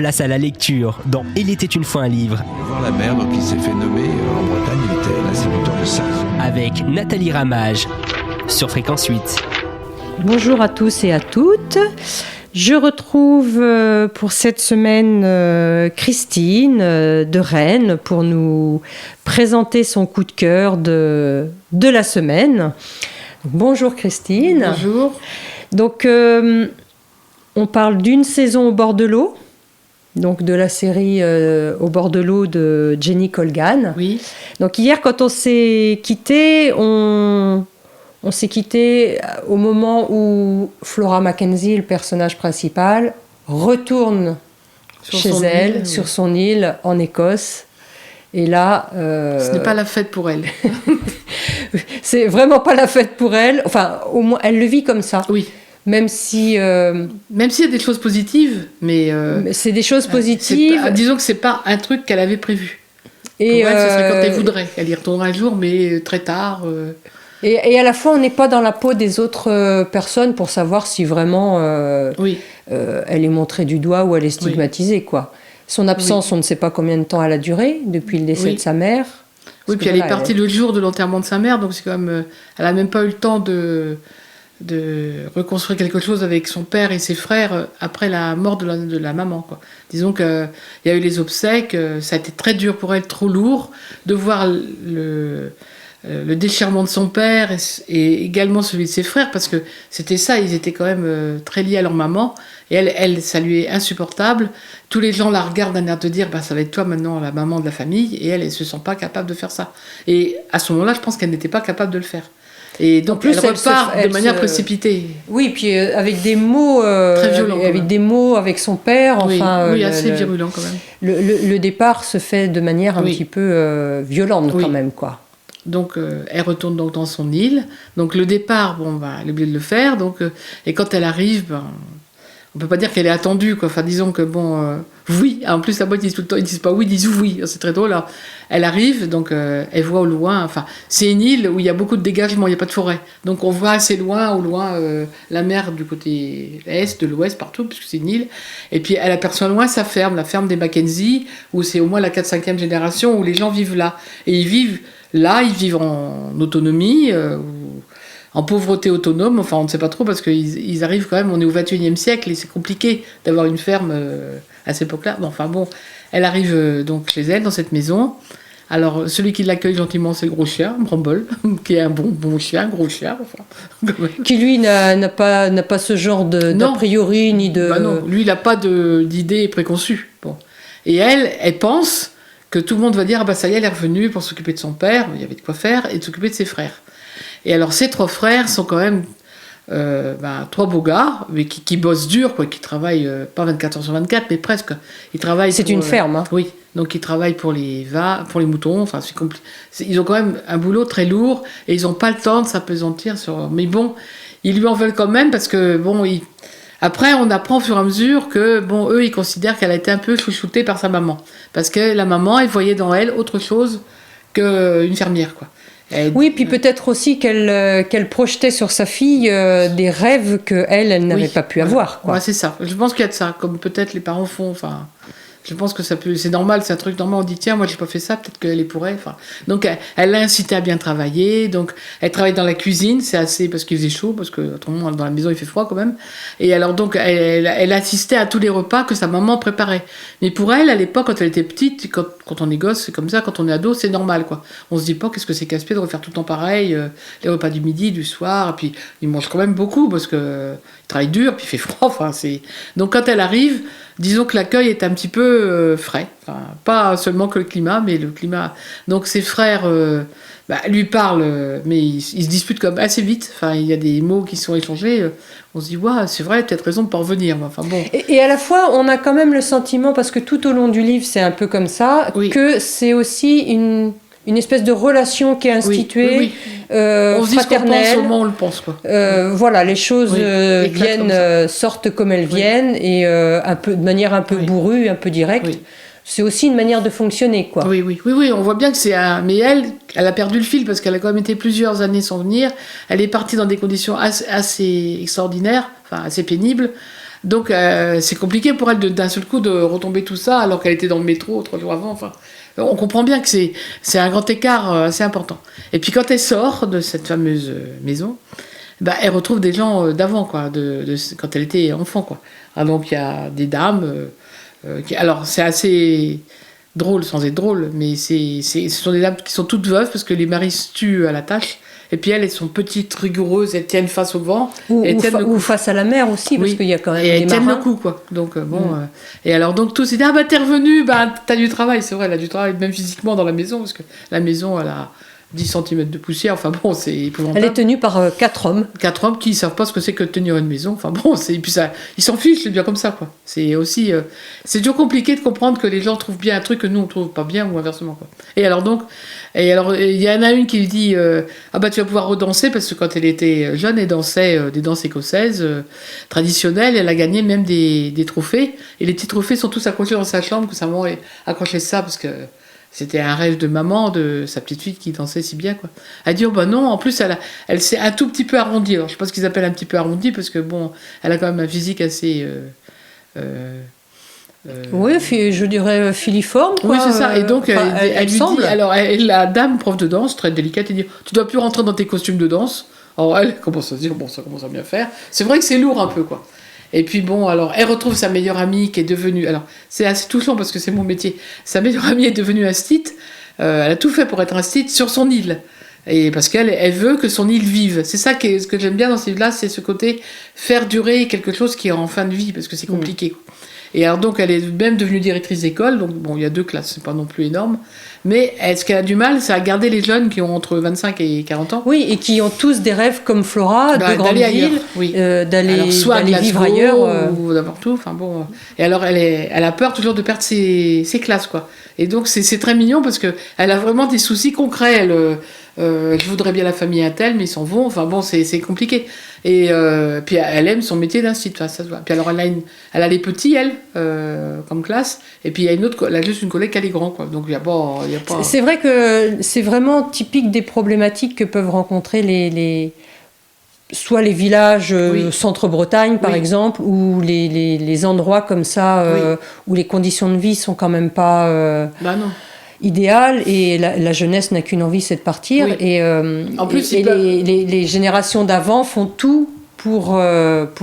Place à la lecture dans Il était une fois un livre. Voir la mer, donc il s'est fait nommer en Bretagne, il était l'instituteur de ça. Avec Nathalie Ramage sur Fréquence 8. Bonjour à tous et à toutes. Je retrouve pour cette semaine Christine de Rennes pour nous présenter son coup de cœur de la semaine. Bonjour Christine. Bonjour. Donc on parle d'une saison au bord de l'eau, donc de la série Au bord de l'eau de Jenny Colgan. Oui. Donc hier quand on s'est quitté, on s'est quitté au moment où Flora Mackenzie, le personnage principal, retourne chez elle, sur son île en Écosse. Et là... Ce n'est pas la fête pour elle. C'est vraiment pas la fête pour elle. Enfin, au moins, elle le vit comme ça. Oui. Même si... Même s'il y a des choses positives, mais... c'est des choses positives. Disons que c'est pas un truc qu'elle avait prévu. Et pour elle, ce serait quand elle voudrait. Elle y retournera un jour, mais très tard... Et à la fois, on n'est pas dans la peau des autres personnes pour savoir si vraiment elle est montrée du doigt ou elle est stigmatisée, quoi. Son absence, on ne sait pas combien de temps elle a duré depuis le décès de sa mère. Oui, puis elle est partie le jour de l'enterrement de sa mère, donc c'est quand même... elle n'a même pas eu le temps de reconstruire quelque chose avec son père et ses frères après la mort de la maman, quoi. Disons qu'il y a eu les obsèques, ça a été très dur pour elle, trop lourd, de voir le déchirement de son père et également celui de ses frères, parce que c'était ça, ils étaient quand même très liés à leur maman, et elle, ça lui est insupportable. Tous les gens la regardent d'un air de dire ça va être toi maintenant la maman de la famille, et elle se sent pas capable de faire ça. Et à ce moment-là, je pense qu'elle n'était pas capable de le faire. Et donc elle repart de manière précipitée. Oui, puis avec des mots très violents, avec des mots avec son père. Enfin, oui, assez virulent quand même. Le départ se fait de manière un petit peu violente quand même, quoi. Donc elle retourne donc dans son île. Donc le départ, elle est obligée de le faire. Donc et quand elle arrive, on peut pas dire qu'elle est attendue, quoi. Enfin, disons que oui. En plus là-bas ils disent tout le temps, ils disent pas oui, ils disent oui. C'est très drôle. Alors, elle arrive, donc elle voit au loin. Enfin, c'est une île où il y a beaucoup de dégagement, il y a pas de forêt. Donc on voit assez loin, au loin, la mer du côté est, de l'ouest, partout, puisque c'est une île. Et puis elle aperçoit loin sa ferme, la ferme des Mackenzie, où c'est au moins la 4-5e génération où les gens vivent là. Et ils vivent en autonomie. En pauvreté autonome, enfin on ne sait pas trop parce qu'ils arrivent quand même, on est au XXIe siècle et c'est compliqué d'avoir une ferme à cette époque-là. Elle arrive donc chez elle dans cette maison. Alors celui qui l'accueille gentiment c'est le gros chien, Bramble, qui est un bon chien, gros chien. Qui lui n'a pas ce genre d'a priori ni de... non, lui il n'a pas d'idées préconçues. Et elle pense que tout le monde va dire ça y est, elle est revenue pour s'occuper de son père, il y avait de quoi faire, et de s'occuper de ses frères. Et alors, ces 3 frères sont quand même 3 beaux gars, mais qui bossent dur, quoi, qui travaillent pas 24 heures sur 24, mais presque. Ils travaillent. C'est une ferme, hein. Oui, donc ils travaillent pour les moutons. Enfin, ils ont quand même un boulot très lourd et ils n'ont pas le temps de s'appesantir sur. Mais ils lui en veulent quand même parce que Après, on apprend au fur et à mesure que eux, ils considèrent qu'elle a été un peu chouchoutée par sa maman, parce que la maman, elle voyait dans elle autre chose qu'une fermière, quoi. Oui, puis peut-être aussi qu'elle projetait sur sa fille des rêves qu'elle n'avait pas pu avoir, quoi. Ouais, c'est ça. Je pense qu'il y a de ça, comme peut-être les parents font. Enfin, je pense que c'est normal, c'est un truc normal. On dit tiens, moi j'ai pas fait ça, peut-être qu'elle est pour elle. Enfin, donc elle l'a incité à bien travailler. Donc elle travaille dans la cuisine, c'est assez parce qu'il faisait chaud, parce que autrement dans la maison il fait froid quand même. Et alors donc elle assistait à tous les repas que sa maman préparait. Mais pour elle, à l'époque, quand elle était petite, quand on est gosse, c'est comme ça. Quand on est ado, c'est normal, quoi. On se dit pas qu'est-ce que c'est casse-pied de refaire tout le temps pareil, les repas du midi, du soir. Et puis ils mangent quand même beaucoup parce que ils travaillent dur, puis il fait froid. Enfin donc quand elle arrive. Disons que l'accueil est un petit peu frais. Enfin, pas seulement que le climat, mais le climat. Donc ses frères lui parlent, mais ils se disputent comme assez vite. Enfin, il y a des mots qui sont échangés. On se dit, c'est vrai, peut-être raison de pas revenir. Enfin, bon. Et à la fois, on a quand même le sentiment, parce que tout au long du livre, c'est un peu comme ça, que c'est aussi une espèce de relation qui est instituée, on se dit fraternelle. Ce qu'on pense, au moment où on le pense, quoi. Voilà, les choses sortent comme elles viennent, et de manière un peu bourrue, un peu directe. Oui. C'est aussi une manière de fonctionner, quoi. Oui, on voit bien que c'est un... Mais elle a perdu le fil, parce qu'elle a quand même été plusieurs années sans venir. Elle est partie dans des conditions assez extraordinaires, enfin assez pénibles. Donc c'est compliqué pour elle d'un seul coup de retomber tout ça alors qu'elle était dans le métro 3 jours avant. Enfin, on comprend bien que c'est un grand écart assez important. Et puis quand elle sort de cette fameuse maison, bah, elle retrouve des gens d'avant, quoi, quand elle était enfant, quoi. Ah, donc il y a des dames. Alors c'est assez drôle sans être drôle, mais ce sont des dames qui sont toutes veuves parce que les maris se tuent à la tâche. Et puis elles sont petites, rigoureuses, elles tiennent face au vent. Ou face à la mer aussi, parce qu'il y a quand même et des elles tiennent marins. le coup, quoi. Donc et alors donc tous ils disent, ah bah t'es revenue, bah t'as du travail. C'est vrai, elle a du travail, même physiquement dans la maison, parce que la maison elle a 10 cm de poussière, enfin bon, c'est épouvantable. Elle est tenue par 4 hommes. 4 hommes qui ne savent pas ce que c'est que de tenir une maison. Enfin bon, et puis ça, ils s'en fichent, c'est bien comme ça, quoi. C'est aussi... c'est toujours compliqué de comprendre que les gens trouvent bien un truc que nous, on ne trouve pas bien, ou inversement, quoi. Et alors, il y en a une qui lui dit ah bah tu vas pouvoir redanser, parce que quand elle était jeune, elle dansait des danses écossaises traditionnelles, elle a gagné même des trophées. Et les petits trophées sont tous accrochés dans sa chambre, que sa maman accrochait ça, parce que... C'était un rêve de maman, de sa petite fille qui dansait si bien, quoi. Elle dit, oh bah non, en plus, elle s'est un tout petit peu arrondie. Alors, je sais pas ce qu'ils appellent un petit peu arrondie, parce que bon, elle a quand même un physique assez... Oui, je dirais filiforme, quoi. Oui, c'est ça. Et donc, elle lui semble. dit, alors, la dame, prof de danse, très délicate, elle dit, tu dois plus rentrer dans tes costumes de danse. Alors, elle commence à se dire, bon, ça commence à bien faire. C'est vrai que c'est lourd un peu, quoi. Et puis bon, alors, elle retrouve sa meilleure amie qui est devenue... Alors, c'est assez touchant parce que c'est mon métier. Sa meilleure amie est devenue instite. Elle a tout fait pour être instite sur son île. Et parce qu'elle veut que son île vive. C'est ça ce que j'aime bien dans ce livre-là, c'est ce côté faire durer quelque chose qui est en fin de vie, parce que c'est compliqué. Et alors donc, elle est même devenue directrice d'école. Donc bon, il y a 2 classes, c'est pas non plus énorme. Mais ce qu'elle a du mal, c'est à garder les jeunes qui ont entre 25 et 40 ans. Oui, et qui ont tous des rêves comme Flora, de grandes villes, oui. d'aller vivre ailleurs. Ou n'importe où. Enfin, bon. Et alors, elle a peur toujours de perdre ses classes, quoi. Et donc, c'est très mignon parce qu'elle a vraiment des soucis concrets. Je voudrais bien la famille à tel, mais ils s'en vont. Enfin bon, c'est compliqué. Et puis elle aime son métier d'instit, ça se voit. Puis alors elle a les petits, elle, comme classe. Et puis il y a elle a juste une collègue qui a les grands, quoi. Donc il y a pas. C'est vrai que c'est vraiment typique des problématiques que peuvent rencontrer soit les villages centre-Bretagne, par exemple, ou les endroits comme ça où les conditions de vie sont quand même pas. Bah non. Idéal, et la jeunesse n'a qu'une envie, c'est de partir. Oui. Et en plus, les générations d'avant font tout pour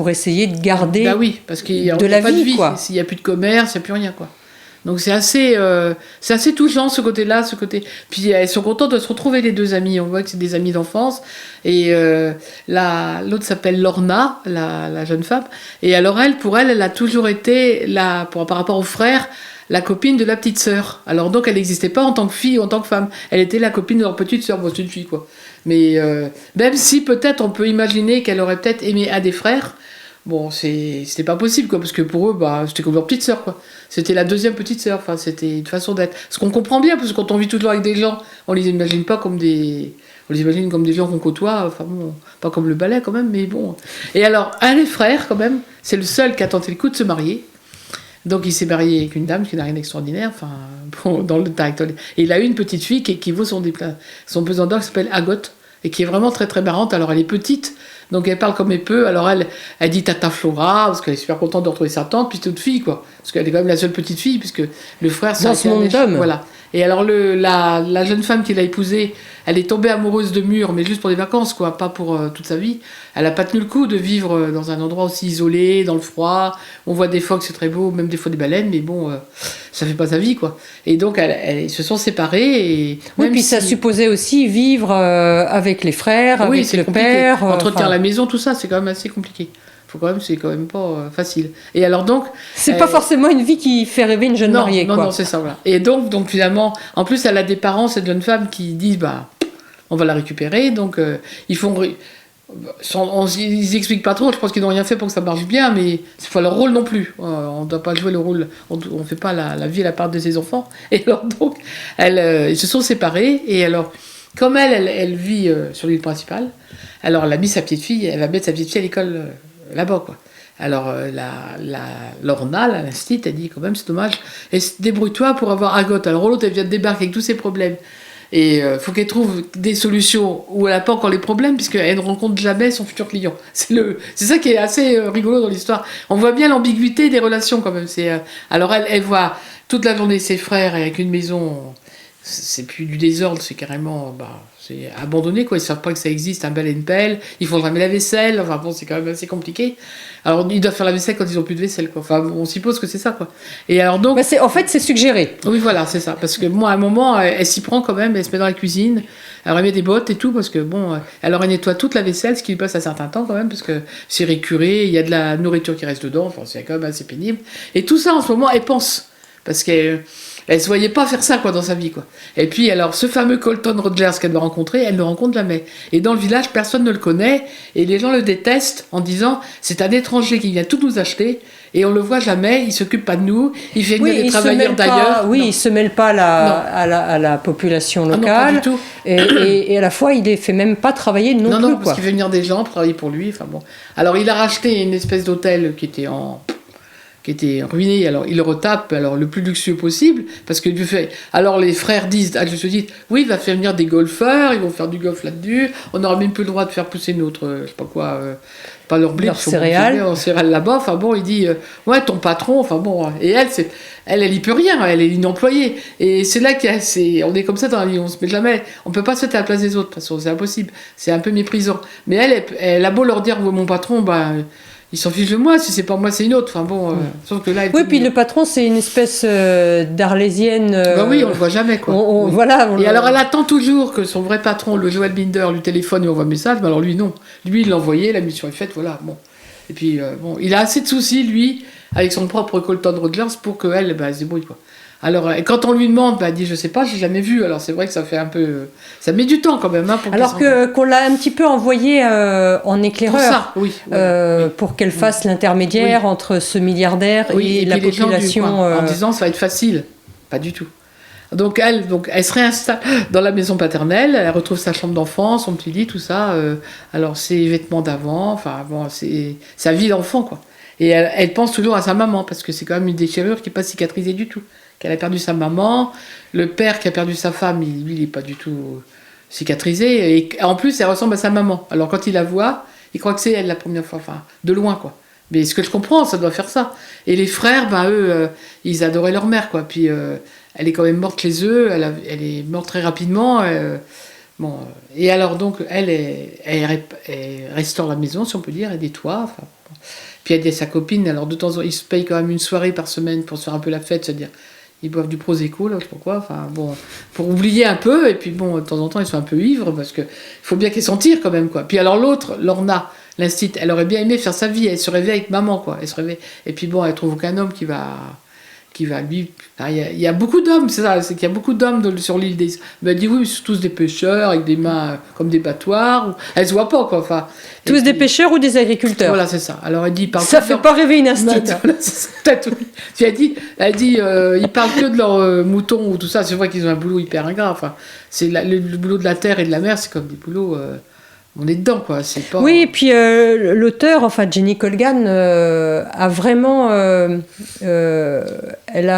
essayer de garder parce qu'il y a de la pas vie, de vie. quoi. S'il n'y a plus de commerce, il n'y a plus rien, quoi. Donc c'est assez touchant, ce côté-là, ce côté. Puis elles sont contentes de se retrouver, les 2 amies. On voit que c'est des amies d'enfance. Et l'autre s'appelle Lorna, la jeune femme. Et alors pour elle a toujours été par rapport au frère, la copine de la petite sœur. Alors donc elle n'existait pas en tant que fille ou en tant que femme. Elle était la copine de leur petite sœur. Bon, c'est une fille, quoi. Mais même si peut-être on peut imaginer qu'elle aurait peut-être aimé un des frères, bon, c'était pas possible, quoi, parce que pour eux, c'était comme leur petite sœur, quoi. C'était la 2e petite sœur. Enfin, c'était une façon d'être. Ce qu'on comprend bien, parce que quand on vit toujours avec des gens, on les imagine pas comme des... On les imagine comme des gens qu'on côtoie, enfin bon, pas comme le ballet quand même, mais bon. Et alors, un des frères, quand même, c'est le seul qui a tenté le coup de se marier. Donc il s'est marié avec une dame qui n'a rien d'extraordinaire, enfin, bon, dans le temps actuel. Et il a eu une petite fille qui vaut son pesant d'or, qui s'appelle Agotte, et qui est vraiment très très marrante. Alors elle est petite, donc elle parle comme elle peut. Alors elle dit Tata Flora, parce qu'elle est super contente de retrouver sa tante, puis toute fille, quoi. Parce qu'elle est quand même la seule petite fille, puisque le frère... Dans ce monde d'hommes. Voilà. Et alors la jeune femme qu'il a épousée, elle est tombée amoureuse de Mur, mais juste pour des vacances, quoi, pas pour toute sa vie. Elle a pas tenu le coup de vivre dans un endroit aussi isolé, dans le froid. On voit des phoques, c'est très beau, même des fois des baleines, mais bon, ça fait pas sa vie, quoi. Et donc ils se sont séparés. Et oui, puis ça supposait aussi vivre avec les frères, avec le compliqué. père. Entretenir la maison, tout ça, c'est quand même assez compliqué. C'est quand même pas facile. Et alors donc... C'est pas forcément une vie qui fait rêver une jeune mariée, quoi. Non, c'est ça, voilà. Et donc finalement, en plus, elle a des parents, cette jeune femme, qui disent, on va la récupérer, donc ils expliquent pas trop, je pense qu'ils n'ont rien fait pour que ça marche bien, mais c'est pas leur rôle non plus. On ne doit pas jouer le rôle, on fait pas la vie à la part de ses enfants. Et alors donc, ils se sont séparés, et alors, comme elle vit sur l'île principale, alors elle va mettre sa petite fille à l'école là-bas, quoi. Alors, Lorna, l'instit, elle dit quand même, c'est dommage. Et débrouille-toi pour avoir Agotte. Alors, l'autre, elle vient de débarquer avec tous ses problèmes. Et il faut qu'elle trouve des solutions où elle n'a pas encore les problèmes, puisqu'elle ne rencontre jamais son futur client. C'est ça qui est assez rigolo dans l'histoire. On voit bien l'ambiguïté des relations quand même. Alors elle voit toute la journée ses frères avec une maison, c'est plus du désordre, c'est carrément... c'est abandonné, quoi. Ils ne savent pas que ça existe, un bel et une pelle. Ils font jamais la vaisselle. Enfin bon, c'est quand même assez compliqué. Alors, ils doivent faire la vaisselle quand ils n'ont plus de vaisselle, quoi. Enfin, on suppose que c'est ça, quoi. Et alors donc... en fait, c'est suggéré. Oui, voilà, c'est ça. Parce que moi, à un moment, elle s'y prend quand même. Elle se met dans la cuisine. Alors, elle met des bottes et tout, parce que bon... Alors, elle nettoie toute la vaisselle, ce qui lui passe un certain temps quand même, parce que c'est récuré. Il y a de la nourriture qui reste dedans. Enfin, c'est quand même assez pénible. Et tout ça, en ce moment, elle pense. Parce qu'elle ne se voyait pas faire ça, quoi, dans sa vie, quoi. Et puis, alors, ce fameux Colton Rogers qu'elle doit rencontrer, elle ne le rencontre jamais. Et dans le village, personne ne le connaît, et les gens le détestent en disant, c'est un étranger qui vient tout nous acheter, et on le voit jamais, il s'occupe pas de nous, il fait venir des travailleurs d'ailleurs. Oui, il se mêle pas à la population locale. Ah non, pas du tout. Et à la fois, il les fait même pas travailler non plus, Non, quoi. parce qu'il fait venir des gens pour travailler pour lui, enfin bon. Alors, il a racheté une espèce d'hôtel qui était ruiné, alors il le retape le plus luxueux possible, parce que alors les frères disent, je me dis, oui, il va faire venir des golfeurs, ils vont faire du golf là-dessus, on n'aura même plus le droit de faire pousser notre, je sais pas quoi, pas leur blé, leurs céréales là-bas, enfin bon, il dit, ouais, ton patron, enfin bon, et elle y peut rien, elle est une employée, et c'est là on est comme ça dans la vie, on se met jamais, on peut pas se mettre à la place des autres, de toute façon, c'est impossible, c'est un peu méprisant, mais elle a beau leur dire, mon patron, il s'en fiche de moi, si c'est pas moi, c'est une autre. Enfin bon, sauf que là... Oui, puis le patron, c'est une espèce d'arlésienne... oui, on le voit jamais, quoi. Voilà. Alors, elle attend toujours que son vrai patron, le Joël Binder, lui téléphone et envoie un message, mais alors lui, non. Lui, il l'a envoyé, la mission est faite, voilà, bon. Et puis, il a assez de soucis, lui, avec son propre Colton Rogers, pour qu'elle, se débrouille, quoi. Alors, quand on lui demande, elle dit, je sais pas, j'ai jamais vu. Alors, c'est vrai que ça fait un peu... Ça met du temps, quand même. Hein, alors qu'on l'a un petit peu envoyée en éclaireur. Pour ça, oui. Pour qu'elle fasse l'intermédiaire entre ce milliardaire et la population. En disant, ça va être facile. Pas du tout. Donc, elle se réinstalle dans la maison paternelle. Elle retrouve sa chambre d'enfant, son petit lit, tout ça. Alors, ses vêtements d'avant. Enfin, bon, c'est sa vie d'enfant, quoi. Et elle pense toujours à sa maman, parce que c'est quand même une déchirure qui n'est pas cicatrisée du tout. Qu'elle a perdu sa maman, le père qui a perdu sa femme, lui, il n'est pas du tout cicatrisé, et en plus, elle ressemble à sa maman. Alors, quand il la voit, il croit que c'est elle la première fois, enfin, de loin, quoi. Mais ce que je comprends, ça doit faire ça. Et les frères, eux, ils adoraient leur mère, quoi. Puis, elle est quand même morte chez eux, elle est morte très rapidement. Et alors, donc, elle restaure la maison, si on peut dire, et des toits, enfin... Puis elle dit à sa copine, alors de temps en temps, ils se payent quand même une soirée par semaine pour se faire un peu la fête, c'est-à-dire ils boivent du prosecco, là, je sais pas quoi, enfin bon, pour oublier un peu, et puis bon, de temps en temps, ils sont un peu ivres, parce que faut bien qu'ils s'en tirent quand même, quoi. Puis alors l'autre, Lorna, l'instit, elle aurait bien aimé faire sa vie, elle se réveille avec maman, quoi, elle se réveille, et puis bon, elle trouve aucun homme qui va lui... Il y a beaucoup d'hommes, c'est ça, c'est qu'il y a beaucoup d'hommes sur l'île des... Mais elle dit oui, c'est tous des pêcheurs, avec des mains comme des battoirs, elle se voit pas, quoi, enfin... Tous des pêcheurs ou des agriculteurs. Voilà, c'est ça. Alors elle dit... Ça fait pas rêver une instite. Peut-être, oui. Puis elle dit ils parlent que de leurs moutons ou tout ça, c'est vrai qu'ils ont un boulot hyper ingrat, enfin, c'est le boulot de la terre et de la mer, c'est comme des boulots... on est dedans, quoi. C'est pas... Oui, et puis l'auteur, enfin Jenny Colgan, a vraiment... Elle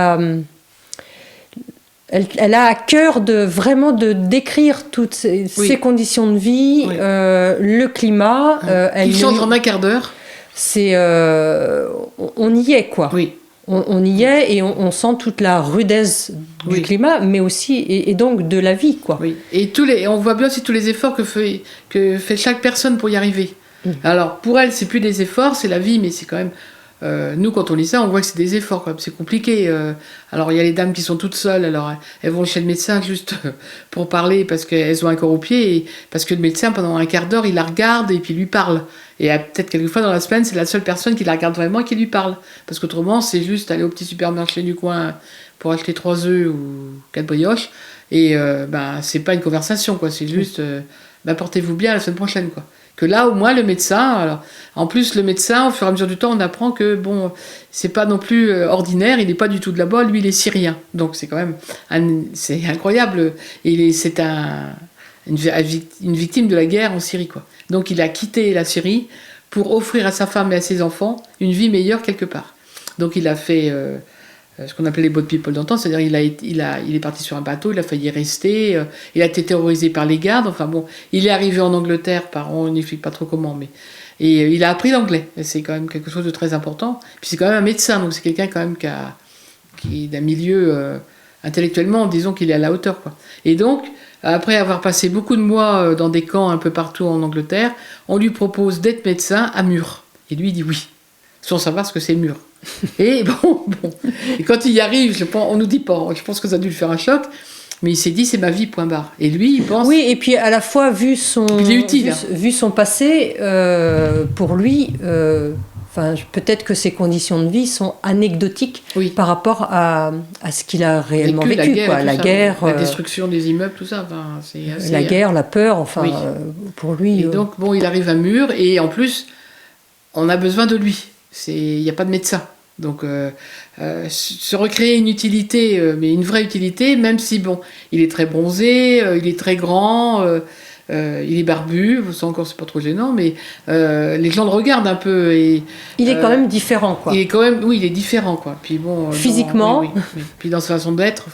a à cœur vraiment de décrire toutes ces conditions de vie, le climat. Il change en un quart d'heure. On y est, quoi. Oui. On y est et on sent toute la rudesse du climat, mais aussi, et donc de la vie, quoi. Oui. Et on voit bien aussi tous les efforts que fait chaque personne pour y arriver. Alors, pour elle, c'est plus des efforts, c'est la vie, mais c'est quand même... nous, quand on lit ça, on voit que c'est des efforts, quand même. C'est compliqué. Alors, il y a les dames qui sont toutes seules, alors elles vont chez le médecin juste pour parler parce qu'elles ont un corps au pied, et parce que le médecin, pendant un quart d'heure, il la regarde et puis lui parle. Et peut-être quelquefois dans la semaine, c'est la seule personne qui la regarde vraiment et qui lui parle. Parce qu'autrement, c'est juste aller au petit supermarché du coin pour acheter 3 œufs ou 4 brioches, et c'est pas une conversation, quoi. C'est juste portez-vous bien la semaine prochaine, quoi. Que là, au moins, le médecin... Alors, en plus, le médecin, au fur et à mesure du temps, on apprend que, bon, c'est pas non plus ordinaire, il n'est pas du tout de là-bas, lui, il est syrien. Donc, c'est quand même... c'est incroyable. C'est une victime de la guerre en Syrie, quoi. Donc, il a quitté la Syrie pour offrir à sa femme et à ses enfants une vie meilleure quelque part. Donc, il a fait ce qu'on appelait les boat people d'antan, c'est-à-dire il est parti sur un bateau, il a failli y rester, il a été terrorisé par les gardes, enfin bon, il est arrivé en Angleterre, on n'explique pas trop comment, et il a appris l'anglais, et c'est quand même quelque chose de très important. Puis c'est quand même un médecin, donc c'est quelqu'un quand même qui est d'un milieu intellectuellement, disons qu'il est à la hauteur, quoi. Et donc, après avoir passé beaucoup de mois dans des camps un peu partout en Angleterre, on lui propose d'être médecin à Mur. Et lui, il dit oui, sans savoir ce que c'est Mur. Et bon. Et quand il y arrive, on nous dit pas, je pense que ça a dû lui faire un choc, mais il s'est dit c'est ma vie, point barre. Et lui, il pense... Oui, et puis à la fois, vu son passé, pour lui, peut-être que ses conditions de vie sont anecdotiques par rapport à ce qu'il a réellement vécu. La guerre, la destruction des immeubles, tout ça. C'est assez, la guerre, la peur, pour lui... Et donc, il arrive à Mur, et en plus, on a besoin de lui. Il n'y a pas de médecin. Donc, se recréer une utilité, mais une vraie utilité, même si, il est très bronzé, il est très grand, il est barbu, ça encore, c'est pas trop gênant, mais les gens le regardent un peu. Et, il est quand même différent, quoi. Il est différent, quoi. Puis physiquement. Oui. Puis dans sa façon d'être,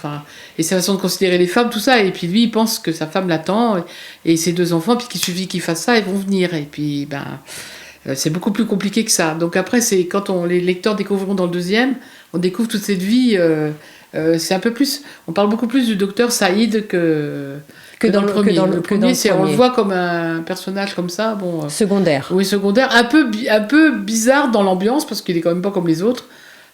et sa façon de considérer les femmes, tout ça. Et puis lui, il pense que sa femme l'attend, et ses 2 enfants, puis qu'il suffit qu'il fasse ça, ils vont venir. Et puis, c'est beaucoup plus compliqué que ça. Donc après, c'est quand les lecteurs découvriront dans le 2e, on découvre toute cette vie. C'est un peu plus. On parle beaucoup plus du docteur Saïd que dans le premier. Le premier, on le voit comme un personnage comme ça, secondaire. Oui, secondaire, un peu bizarre dans l'ambiance parce qu'il est quand même pas comme les autres.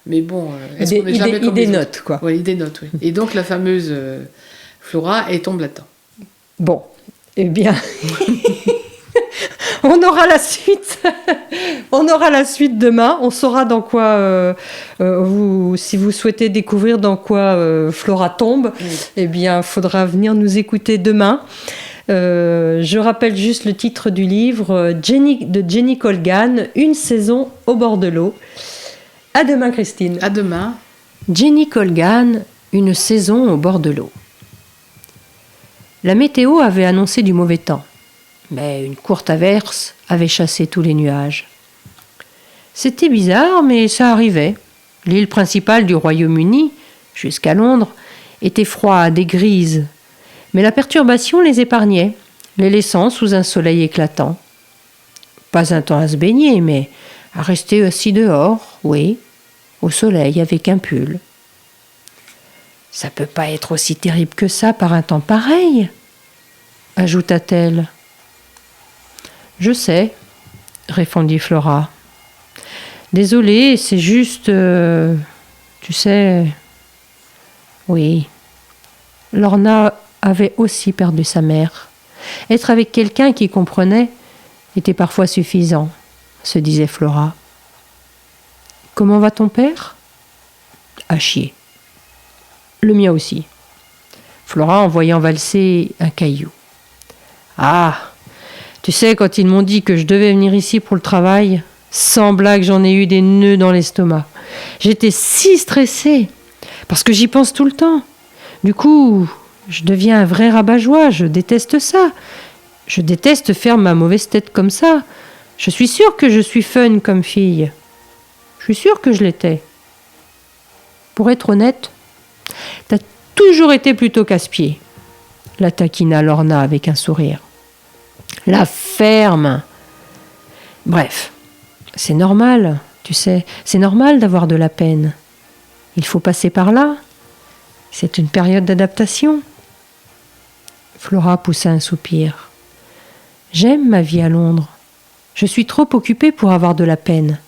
Mais bon, est-ce qu'on est jamais comme les dénote, autres, quoi. Oui, il dénote, oui. Et donc la fameuse Flora, elle tombe là-dedans. Bon, eh bien. On aura la suite. On aura la suite demain. On saura dans quoi, si vous souhaitez découvrir dans quoi Flora tombe, eh bien, il faudra venir nous écouter demain. Je rappelle juste le titre du livre de Jenny Colgan, Une saison au bord de l'eau. À demain, Christine. À demain. Jenny Colgan, Une saison au bord de l'eau. La météo avait annoncé du mauvais temps. Mais une courte averse avait chassé tous les nuages. C'était bizarre, mais ça arrivait. L'île principale du Royaume-Uni, jusqu'à Londres, était froide et grise. Mais la perturbation les épargnait, les laissant sous un soleil éclatant. Pas un temps à se baigner, mais à rester assis dehors, oui, au soleil avec un pull. Ça peut pas être aussi terrible que ça par un temps pareil, ajouta-t-elle. Je sais, répondit Flora. Désolée, c'est juste... tu sais... Oui. Lorna avait aussi perdu sa mère. Être avec quelqu'un qui comprenait était parfois suffisant, se disait Flora. Comment va ton père ? À chier. Le mien aussi. Flora en voyant valser un caillou. Ah ! Tu sais, quand ils m'ont dit que je devais venir ici pour le travail, sans blague, j'en ai eu des nœuds dans l'estomac. J'étais si stressée, parce que j'y pense tout le temps. Du coup, je deviens un vrai rabat-joie, je déteste ça. Je déteste faire ma mauvaise tête comme ça. Je suis sûre que je suis fun comme fille. Je suis sûre que je l'étais. Pour être honnête, t'as toujours été plutôt casse-pied, la taquina Lorna avec un sourire. La ferme. Bref, c'est normal, tu sais, c'est normal d'avoir de la peine. Il faut passer par là. C'est une période d'adaptation. Flora poussa un soupir. J'aime ma vie à Londres. Je suis trop occupée pour avoir de la peine.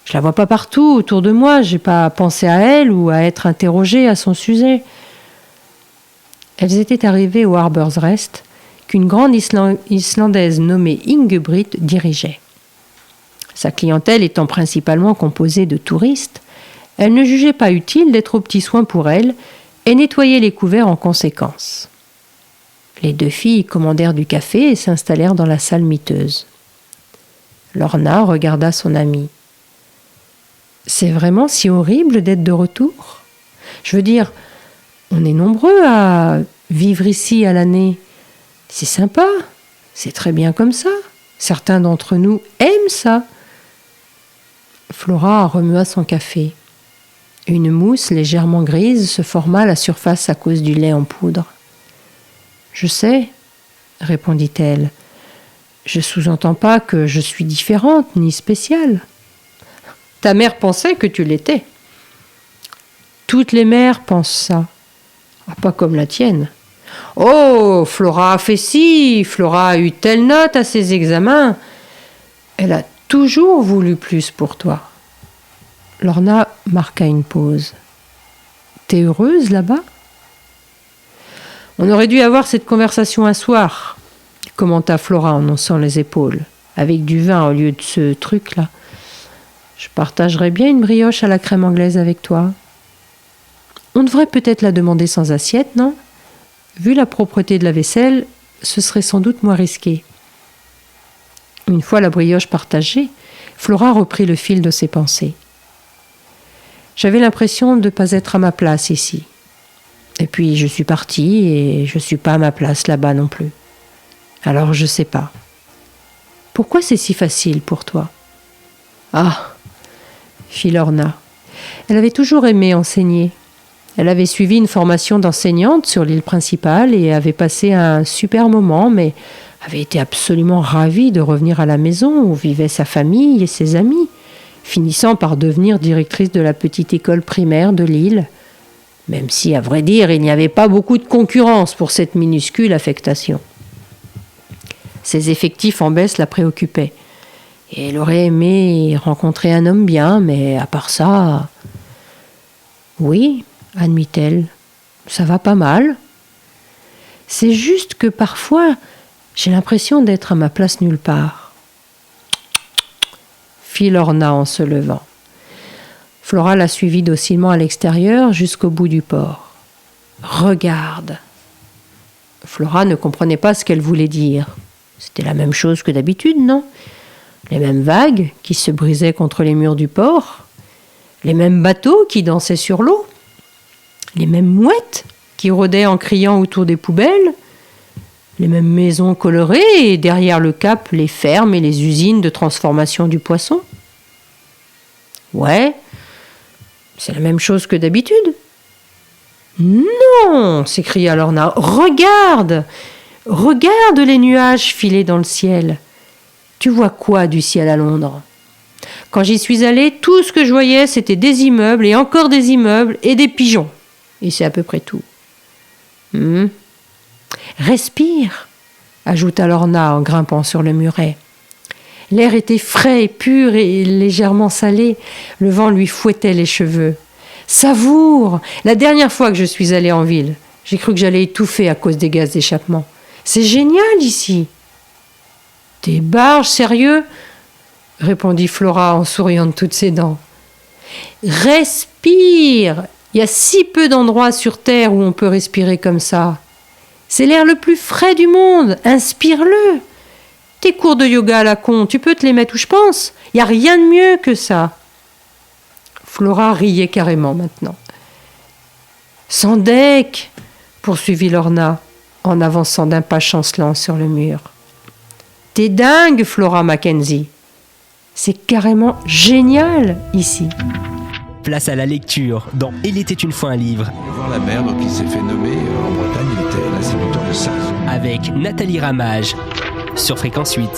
Je la vois pas partout autour de moi, j'ai pas pensé à elle ou à être interrogée à son sujet. Elles étaient arrivées au Harbour's Rest, qu'une grande Islandaise nommée Ingebrigt dirigeait. Sa clientèle étant principalement composée de touristes, elle ne jugeait pas utile d'être aux petits soins pour elle et nettoyait les couverts en conséquence. Les 2 filles commandèrent du café et s'installèrent dans la salle miteuse. Lorna regarda son amie. « C'est vraiment si horrible d'être de retour ? Je veux dire, on est nombreux à vivre ici à l'année. C'est sympa, c'est très bien comme ça. Certains d'entre nous aiment ça. » Flora remua son café. « Une mousse légèrement grise se forma à la surface à cause du lait en poudre. « Je sais, » répondit-elle. « Je sous-entends pas que je suis différente ni spéciale. Ta mère pensait que tu l'étais. Toutes les mères pensent ça. Pas comme la tienne. Oh, Flora a fait ci, Flora a eu telle note à ses examens. Elle a toujours voulu plus pour toi. » Lorna marqua une pause. « T'es heureuse là-bas ?» « On aurait dû avoir cette conversation un soir, » commenta Flora en haussant les épaules, « avec du vin au lieu de ce truc-là. Je partagerais bien une brioche à la crème anglaise avec toi. On devrait peut-être la demander sans assiette, non ? Vu la propreté de la vaisselle, ce serait sans doute moins risqué. » Une fois la brioche partagée, Flora reprit le fil de ses pensées. « J'avais l'impression de ne pas être à ma place ici. Et puis je suis partie et je ne suis pas à ma place là-bas non plus. Alors je ne sais pas. Pourquoi c'est si facile pour toi ? » « Ah !» fit Lorna. Elle avait toujours aimé enseigner. Elle avait suivi une formation d'enseignante sur l'île principale et avait passé un super moment, mais avait été absolument ravie de revenir à la maison où vivaient sa famille et ses amis, finissant par devenir directrice de la petite école primaire de l'île, même si, à vrai dire, il n'y avait pas beaucoup de concurrence pour cette minuscule affectation. Ses effectifs en baisse la préoccupaient, et elle aurait aimé rencontrer un homme bien, mais à part ça... Oui, admit-elle, ça va pas mal. C'est juste que parfois, j'ai l'impression d'être à ma place nulle part. Fit Lorna en se levant. Flora la suivit docilement à l'extérieur jusqu'au bout du port. « Regarde !» Flora ne comprenait pas ce qu'elle voulait dire. C'était la même chose que d'habitude, non ? Les mêmes vagues qui se brisaient contre les murs du port, les mêmes bateaux qui dansaient sur l'eau, les mêmes mouettes qui rôdaient en criant autour des poubelles, les mêmes maisons colorées et derrière le cap, les fermes et les usines de transformation du poisson. Ouais, c'est la même chose que d'habitude. Non, s'écria Lorna, regarde les nuages filés dans le ciel. Tu vois quoi du ciel à Londres ? Quand j'y suis allée, tout ce que je voyais, c'était des immeubles et encore des immeubles et des pigeons. Et c'est à peu près tout. Respire, ajouta Lorna en grimpant sur le muret. L'air était frais et pur et légèrement salé. Le vent lui fouettait les cheveux. Savoure ! La dernière fois que je suis allée en ville, j'ai cru que j'allais étouffer à cause des gaz d'échappement. C'est génial ici. T'es barge, sérieux ? Répondit Flora en souriant de toutes ses dents. Respire ! Il y a si peu d'endroits sur Terre où on peut respirer comme ça. C'est l'air le plus frais du monde. Inspire-le. Tes cours de yoga à la con, tu peux te les mettre où je pense. Il n'y a rien de mieux que ça. Flora riait carrément maintenant. Sans deck, poursuivit Lorna en avançant d'un pas chancelant sur le mur. T'es dingue, Flora Mackenzie. C'est carrément génial ici. Place à la lecture dans Il était une fois un livre. Voir la mer, donc il s'est fait nommer en Bretagne, il était l'instituteur de ça. Avec Nathalie Ramage sur Fréquence 8.